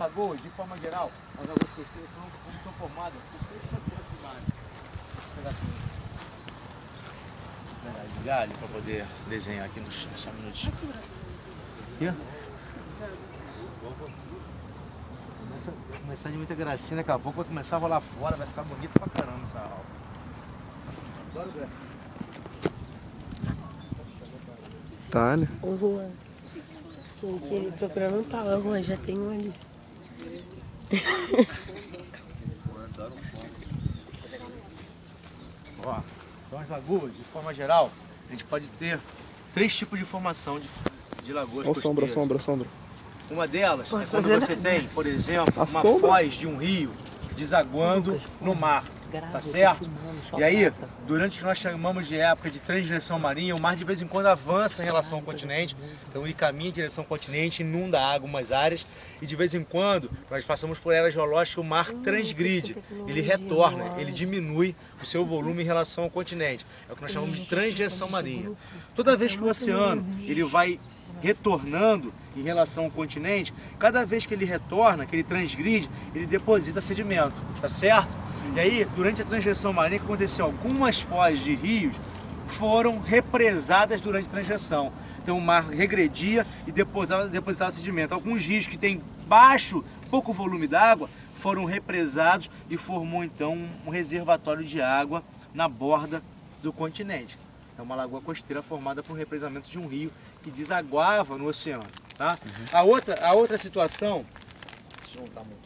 lagoas, de forma geral, as lagoas costeiras são formadas por três fatores primários. Vou pegar de galho para poder desenhar aqui no chão, só um minutinho. Aqui, ó. Vai começar de muita gracinha, daqui a pouco vai começar a rolar fora, vai ficar bonito pra caramba essa aula. Adoro gracinha. Tá, né? Ô Juan, quem procurando um talão, Juan, já tem um ali. Ó, então as lagoas, de forma geral, a gente pode ter três tipos de formação de lagoas costeiras. Sombra. Uma delas é quando você tem, por exemplo, uma sombra? foz de um rio desaguando no mar, tá certo? E aí, durante o que nós chamamos de época de transdireção marinha, o mar de vez em quando avança em relação ao continente, então ele caminha em direção ao continente, inunda a água em algumas áreas, e de vez em quando nós passamos por eras geológicas, o mar transgride, ele retorna, ele diminui o seu volume em relação ao continente, é o que nós chamamos de transdireção marinha. Toda vez que o oceano ele vai retornando em relação ao continente, cada vez que ele retorna, que ele transgride, ele deposita sedimento, tá certo? E aí, durante a transgressão marinha, que aconteceu? Algumas foz de rios foram represadas durante a transgressão. Então o mar regredia e depositava sedimento. Alguns rios que têm pouco volume d'água, foram represados e formou então um reservatório de água na borda do continente. É uma lagoa costeira formada por represamento de um rio que desaguava no oceano. Tá? A outra situação... Deixa eu juntar muito.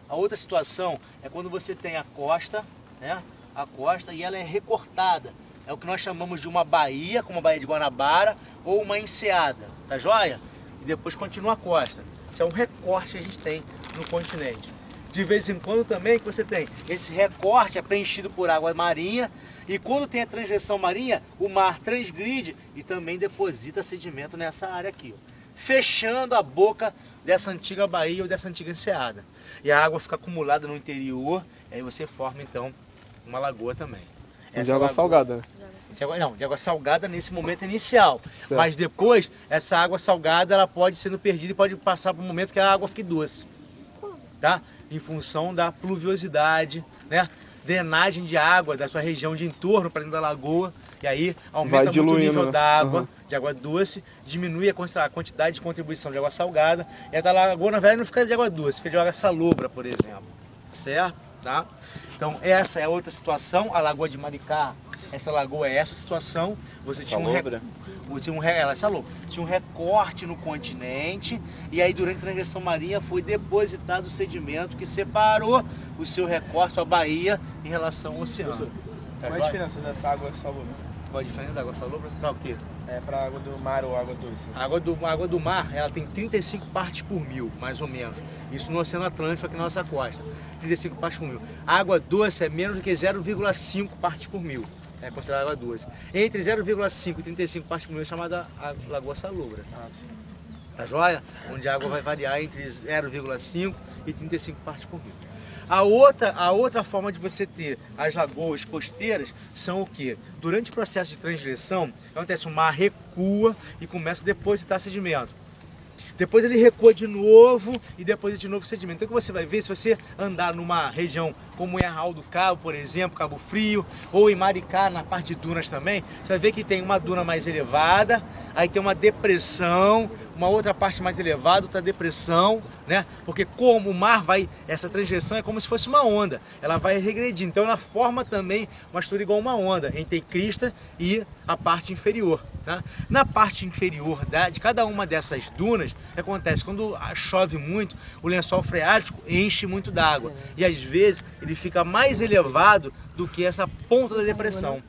A outra situação é quando você tem a costa, né? A costa e ela é recortada. É o que nós chamamos de uma baía, como a Baía de Guanabara, ou uma enseada, tá joia? E depois continua a costa. Isso é um recorte que a gente tem no continente. De vez em quando também que você tem esse recorte é preenchido por água marinha e quando tem a transgressão marinha, o mar transgride e também deposita sedimento nessa área aqui, ó, fechando a boca dessa antiga baía ou dessa antiga enseada. E a água fica acumulada no interior, e aí você forma então uma lagoa também. De água salgada, né? De água salgada nesse momento inicial. Certo. Mas depois, essa água salgada ela pode sendo perdida e pode passar para um momento que a água fique doce. Tá? Em função da pluviosidade, né? Drenagem de água da sua região de entorno para dentro da lagoa. E aí aumenta muito o nível d'água, de água doce, diminui a quantidade de contribuição de água salgada. E a lagoa, na verdade, não fica de água doce, fica de água salobra, por exemplo. Certo? Tá? Então essa é outra situação, a Lagoa de Maricá. Essa lagoa é essa situação. Você tinha tinha um recorte no continente e aí durante a transgressão marinha foi depositado o sedimento que separou o seu recorte, a sua baía, em relação ao oceano. Qual é a diferença dessa água salobra? Qual a diferença da água salobra? Para o quê? É para água do mar ou água doce? A água do mar ela tem 35 partes por mil, mais ou menos. Isso no Oceano Atlântico, aqui na nossa costa. 35 partes por mil. A água doce é menos do que 0,5 partes por mil. É considerada água doce. Entre 0,5 e 35 partes por mil é chamada a lagoa salobra. Tá joia? Onde a água vai variar entre 0,5 e 35 partes por mil. A outra forma de você ter as lagoas costeiras são o quê? Durante o processo de transgressão, acontece o mar recua e começa a depositar sedimento. Depois ele recua de novo e depois de novo sedimento. Então o que você vai ver, se você andar numa região como em Arraial do Cabo, por exemplo, Cabo Frio, ou em Maricá, na parte de dunas também, você vai ver que tem uma duna mais elevada, aí tem uma depressão, uma outra parte mais elevada, outra depressão, né? Porque como o mar vai, essa transgressão é como se fosse uma onda, ela vai regredindo, então ela forma também uma estrutura igual uma onda, entre crista e a parte inferior, tá? Na parte inferior de cada uma dessas dunas, acontece quando chove muito, o lençol freático enche muito d'água e às vezes ele fica mais elevado do que essa ponta da depressão.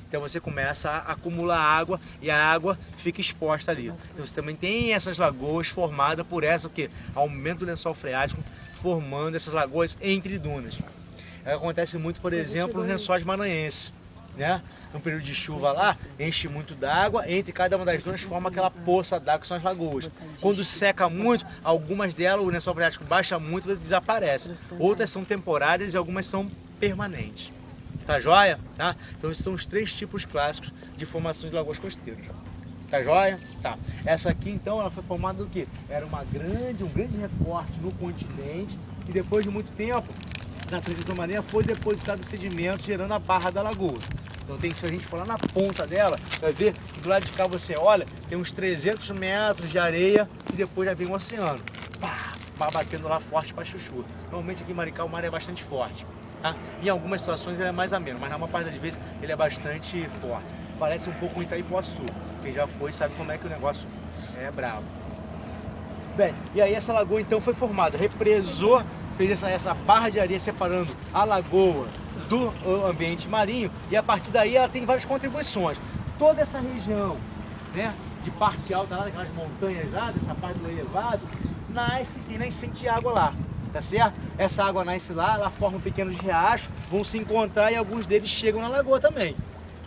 Então você começa a acumular água e a água fica exposta ali. Então você também tem essas lagoas formadas por essa, o quê? Aumento do lençol freático, formando essas lagoas entre dunas. Acontece muito, por exemplo, nos lençóis maranhenses. Né? No período de chuva lá, enche muito d'água, entre cada uma das dunas forma aquela poça d'água que são as lagoas. Quando seca muito, algumas delas, o lençol freático baixa muito e desaparece. Outras são temporárias e algumas são permanentes. Tá joia? Tá? Então esses são os 3 tipos clássicos de formação de lagoas costeiras. Tá joia? Tá. Essa aqui então ela foi formada do quê? Era um grande recorte no continente e depois de muito tempo, na transição marinha, foi depositado o sedimento gerando a barra da lagoa. Então se a gente for lá na ponta dela, vai ver que do lado de cá você olha, tem uns 300 metros de areia e depois já vem o oceano. Pá, batendo lá forte para chuchu. Normalmente aqui em Maricá o mar é bastante forte. Tá? Em algumas situações ele é mais ameno, mas na maior parte das vezes ele é bastante forte. Parece um pouco o Itaipuaçu. Quem já foi sabe como é que o negócio é bravo. Bem, e aí essa lagoa então foi formada, represou, fez essa barra de areia separando a lagoa do ambiente marinho e a partir daí ela tem várias contribuições. Toda essa região, né, de parte alta lá, daquelas montanhas lá, dessa parte do elevado, tem nascente de água lá. Tá certo? Essa água nasce lá, ela forma pequenos riachos, vão se encontrar e alguns deles chegam na lagoa também.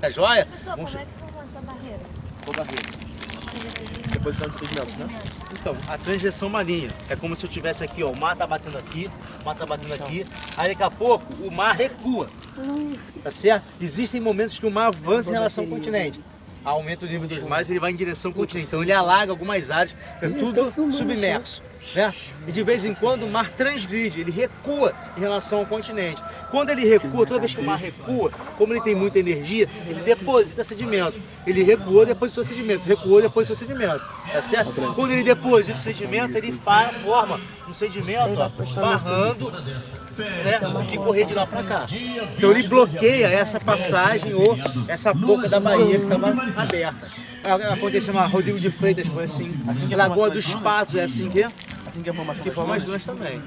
Tá joia? Professor, como é que formou essa barreira? Qual barreira? Deposição de sedimentos, né? Então, a transversão marinha é como se eu tivesse aqui, ó, o mar tá batendo aqui, o mar tá batendo aqui, aí daqui a pouco o mar recua. Tá certo? Existem momentos que o mar avança em relação ao continente. Aumenta o nível dos mares, ele vai em direção ao continente. Então ele alaga algumas áreas, é tudo submerso. Né? E de vez em quando o mar transgride, ele recua em relação ao continente. Quando ele recua, toda vez que o mar recua, como ele tem muita energia, ele deposita sedimento. Ele recuou, depositou sedimento, recuou, depositou sedimento. Tá certo? Quando ele deposita o sedimento, ele forma um sedimento ó, barrando, né, o que correr de lá para cá. Então ele bloqueia essa passagem ou essa boca da baía que estava aberta. Aconteceu na Rodrigo de Freitas, foi assim. Lagoa dos Patos é assim que é a formação que forma as dunas também.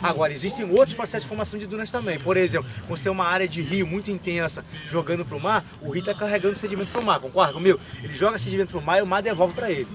Agora, existem outros processos de formação de dunas também. Por exemplo, quando você tem uma área de rio muito intensa jogando para o mar, o rio está carregando sedimento para o mar, concorda comigo? Ele joga sedimento para o mar e o mar devolve para ele.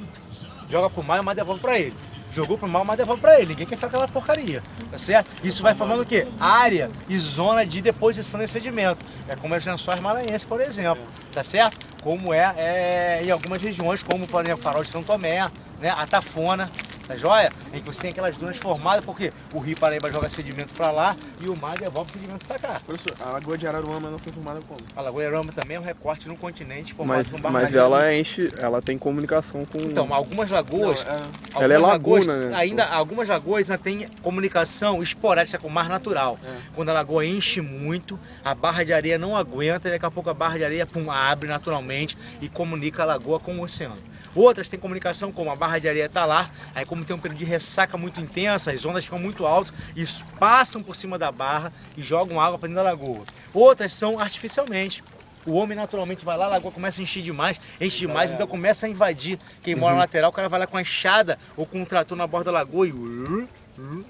Joga para o mar e o mar devolve para ele. Jogou para o mar, o mar devolve para ele. Ninguém quer ficar aquela porcaria, tá certo? Isso vai formando o quê? Área e zona de deposição de sedimento. É como as lençóis maranhenses, por exemplo, tá certo? Como em algumas regiões, como por exemplo, Farol de São Tomé, né? A Tafona, tá joia? Em que você tem aquelas dunas formadas, porque o rio Paraíba joga sedimento para lá e o mar devolve sedimento para cá. Professor, a Lagoa de Araruama não foi formada como? A Lagoa de Araruama também é um recorte no continente formado por Mas ela tem comunicação com... Então, algumas lagoas... ela é laguna, né? Algumas lagoas ainda têm comunicação esporádica com o mar natural. Quando a lagoa enche muito, a barra de areia não aguenta e daqui a pouco a barra de areia abre naturalmente e comunica a lagoa com o oceano. Outras têm comunicação como a barra de areia está lá, aí como tem um período de ressaca muito intensa, as ondas ficam muito altas e passam por cima da barra e jogam água para dentro da lagoa. Outras são artificialmente. O homem naturalmente vai lá, a lagoa começa a enche demais, então começa a invadir. Quem mora na lateral, o cara vai lá com a enxada ou com um trator na borda da lagoa e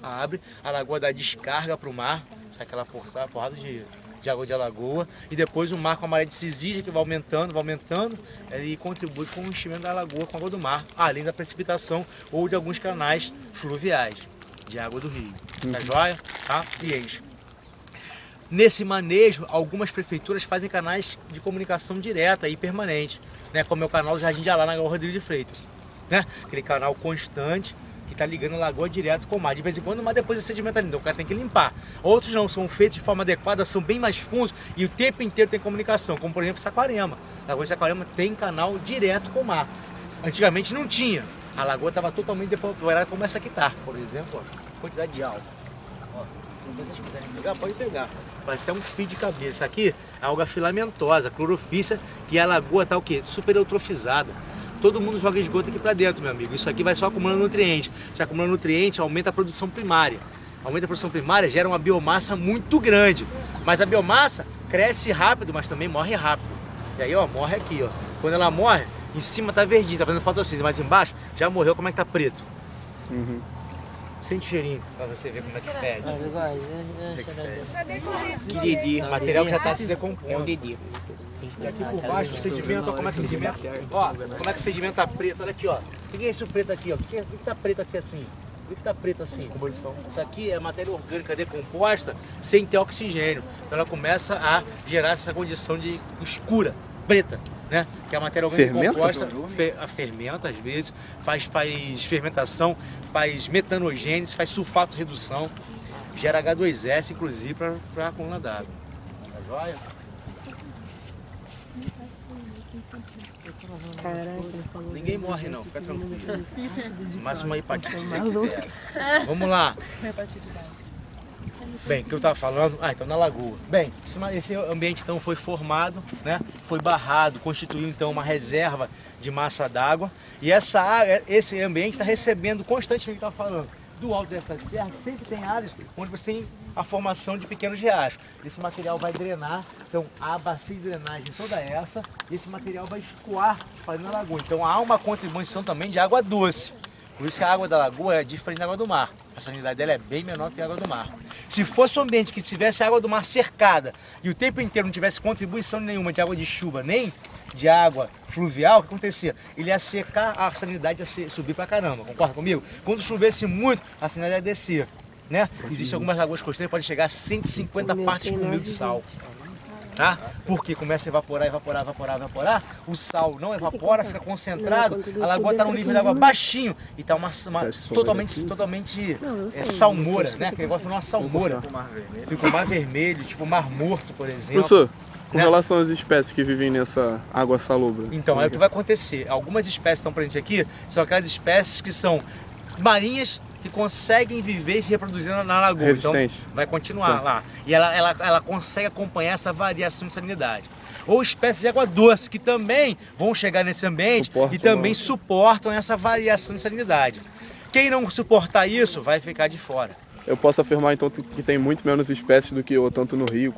abre, a lagoa dá descarga para o mar, sai aquela porrada de água de lagoa, e depois o mar com a maré de Sizígia que vai aumentando, e contribui com o enchimento da lagoa com a água do mar, além da precipitação ou de alguns canais fluviais de água do rio. Tá joia? Tá? E enche. Nesse manejo, algumas prefeituras fazem canais de comunicação direta e permanente, né? Como é o canal do Jardim de Alá, na Rodrigo de Freitas. Né? Aquele canal constante, que está ligando a lagoa direto com o mar. De vez em quando, mas depois é sedimento ali, então o cara tem que limpar. Outros não, são feitos de forma adequada, são bem mais fundos e o tempo inteiro tem comunicação, como por exemplo Saquarema. A Lagoa de Saquarema tem canal direto com o mar. Antigamente não tinha. A lagoa estava totalmente depovoada como essa aqui está, por exemplo, ó, quantidade de alga. Se vocês quiserem pegar, pode pegar. Parece até um fio de cabelo. Isso aqui é alga filamentosa, clorofícia, que a lagoa está o quê? Super eutrofizada. Todo mundo joga esgoto aqui para dentro, meu amigo. Isso aqui vai só acumulando nutrientes. Se acumulando nutrientes, aumenta a produção primária. Aumenta a produção primária, gera uma biomassa muito grande. Mas a biomassa cresce rápido, mas também morre rápido. E aí, ó, morre aqui, ó. Quando ela morre, em cima tá verdinho, tá fazendo fotossíntese, mas embaixo já morreu, como é que tá preto? Sente o cheirinho pra você ver como é que fede. Que Didi, material que já tá se decompondo. É um Didi. E aqui por baixo o sedimento, ó, como é que o sedimento. Ó, como é que o sedimento tá preto, olha aqui, ó. O que é isso preto aqui, ó? O que tá preto aqui assim? O que tá preto assim? Composição. Isso aqui é matéria orgânica decomposta sem ter oxigênio. Então ela começa a gerar essa condição de escura, preta. Né? Que a matéria orgânica composta fermenta às vezes, faz fermentação, faz metanogênese, faz sulfato redução, gera H2S inclusive para a coluna d'água. Tá Joia? Caraca, ele falou. Ninguém morre não, fica tranquilo. Mais uma hepatite C que tem. Vamos lá. Bem, o que eu estava falando? Então na lagoa. Bem, esse ambiente então foi formado, né? Foi barrado, constituiu então uma reserva de massa d'água. E essa área, esse ambiente está recebendo constantemente, que eu estava falando, do alto dessa serra, sempre tem áreas onde você tem a formação de pequenos riachos. Esse material vai drenar, então a bacia de drenagem toda essa, e esse material vai escoar para dentro da lagoa. Então há uma contribuição também de água doce. Por isso que a água da lagoa é diferente da água do mar. A salinidade dela é bem menor que a água do mar. Se fosse um ambiente que tivesse a água do mar cercada e o tempo inteiro não tivesse contribuição nenhuma de água de chuva, nem de água fluvial, o que acontecia? Ele ia secar, a salinidade ia subir pra caramba, concorda comigo? Quando chovesse muito, a salinidade ia descer, né? Existem algumas lagoas costeiras que podem chegar a 150 partes por mil de sal. Tá? Porque começa a evaporar, o sal não evapora, fica concentrado, a lagoa está num nível de água baixinho e está totalmente salmoura, né? Aquele negócio não é uma salmoura. Fica o mar vermelho, tipo o mar morto, por exemplo. Professor, com relação às espécies que vivem nessa água salobra. Então, é o que vai acontecer. Algumas espécies que estão presentes aqui são aquelas espécies que são marinhas, que conseguem viver e se reproduzir na lagoa. Resistente. Então vai continuar lá. E ela consegue acompanhar essa variação de salinidade. Ou espécies de água doce, que também vão chegar nesse ambiente e também suportam essa variação de salinidade. Quem não suportar isso vai ficar de fora. Eu posso afirmar então que tem muito menos espécies do que tanto no rio